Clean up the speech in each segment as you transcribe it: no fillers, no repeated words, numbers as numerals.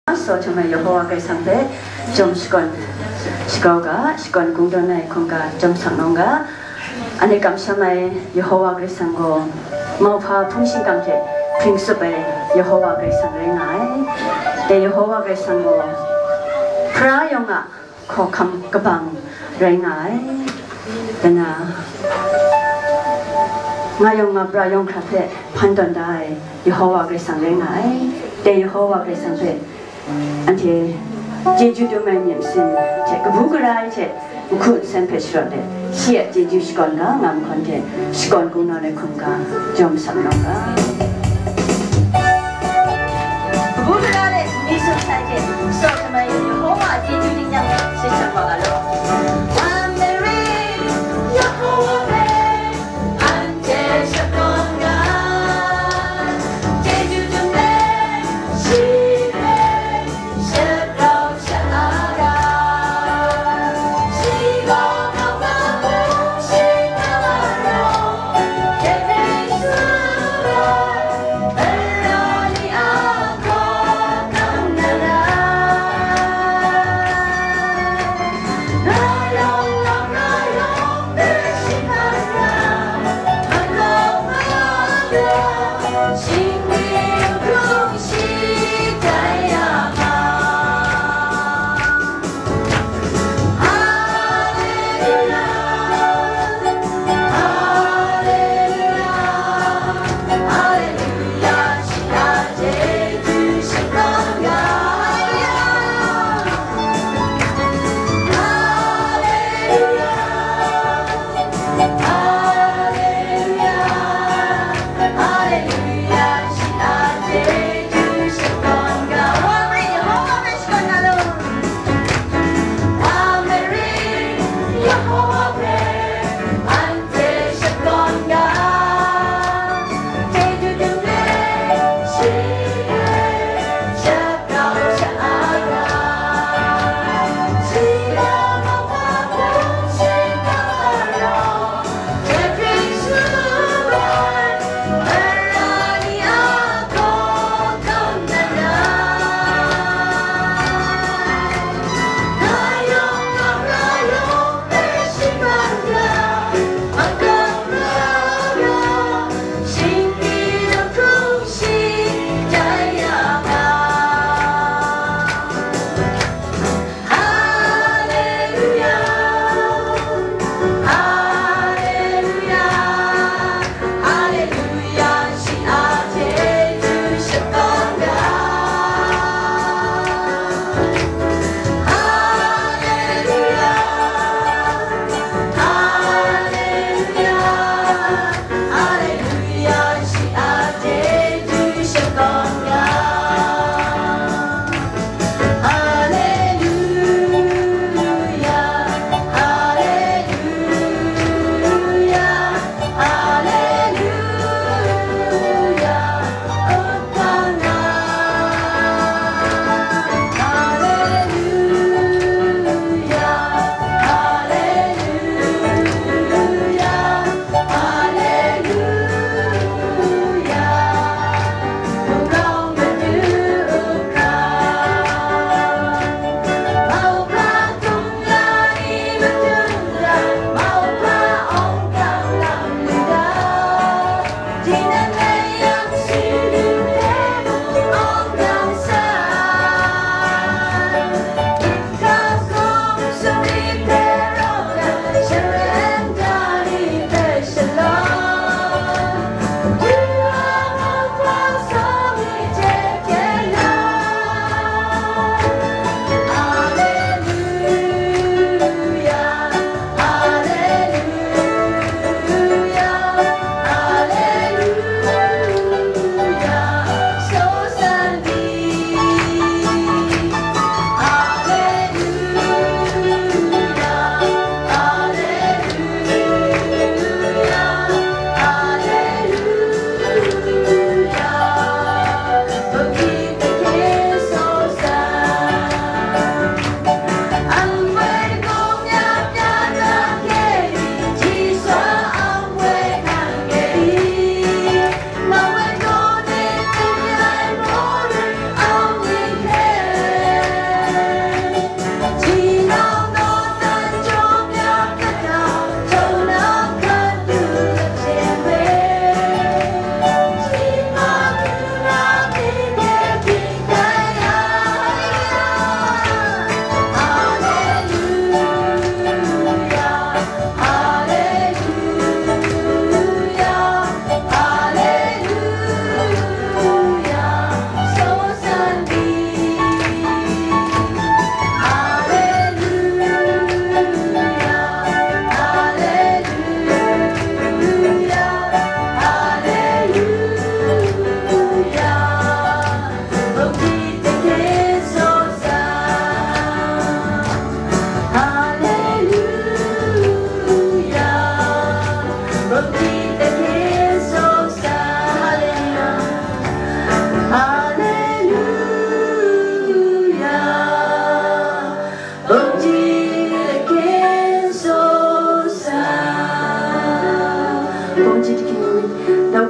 So 정말 여호와의 상대 좀 시건 공동의 공가 좀 상농가 안에 감사마의 여호와의 상고 마우파 풍신감제 빙수배 여호와의 상랭아이 내 여호와의 상고 프라영아 코감 그방 랭아이 되나 마영마 프라영 카페 판단다이 여호와의 상랭아이 내 여호와의 상대 안티 제주도만 님신 제 그부그라이 제 우쿠 센페시로데 시에 제주 시건나 남건데 시건 공론의 건가 좀 삼론가 그부그라의 미소사제 소트마의 여호와 제주 딩장 시청과가로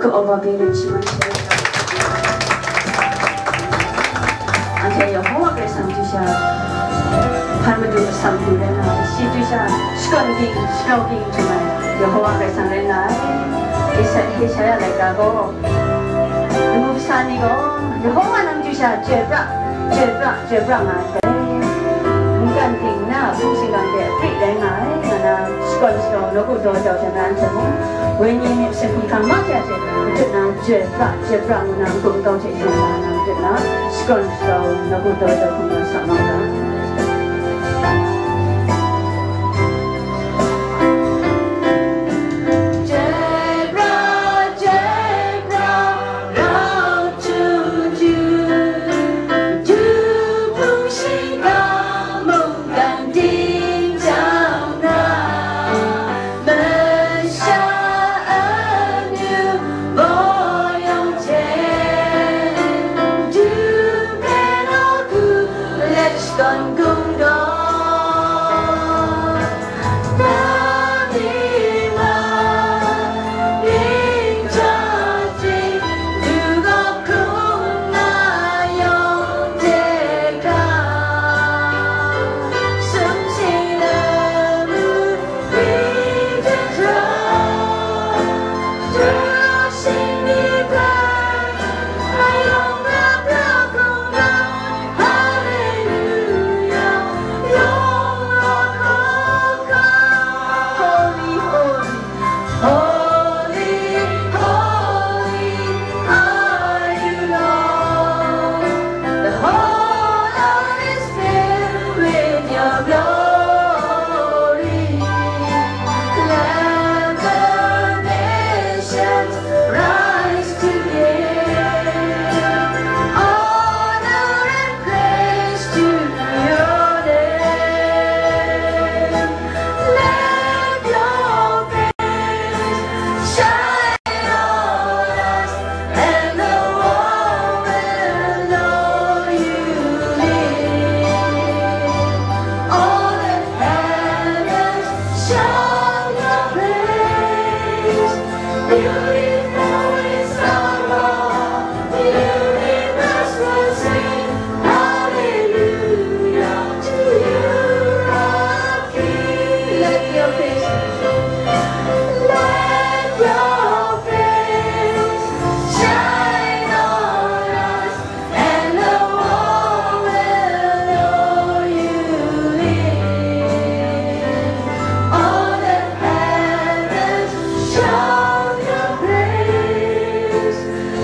그 어바비를 치면 안테 여호와께 상주샤 팔무도 상주래나 시주샤 시건기 시로기 정말 여호와께 상래나 이사야 내가고 무산이고 여호와 남주샤 죄브라 마세 무간팅나 부신간데 프리랭아에 나나 시건시로 너구도 저전한 왜냐면 생각한 맞아야지 그때나 죄브라 나 공동체 생각하는 그때나 시건시로 너구도 저전한 상황다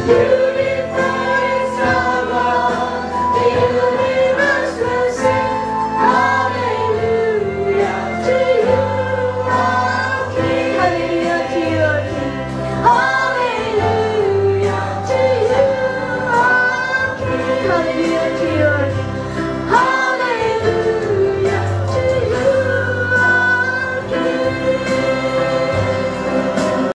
You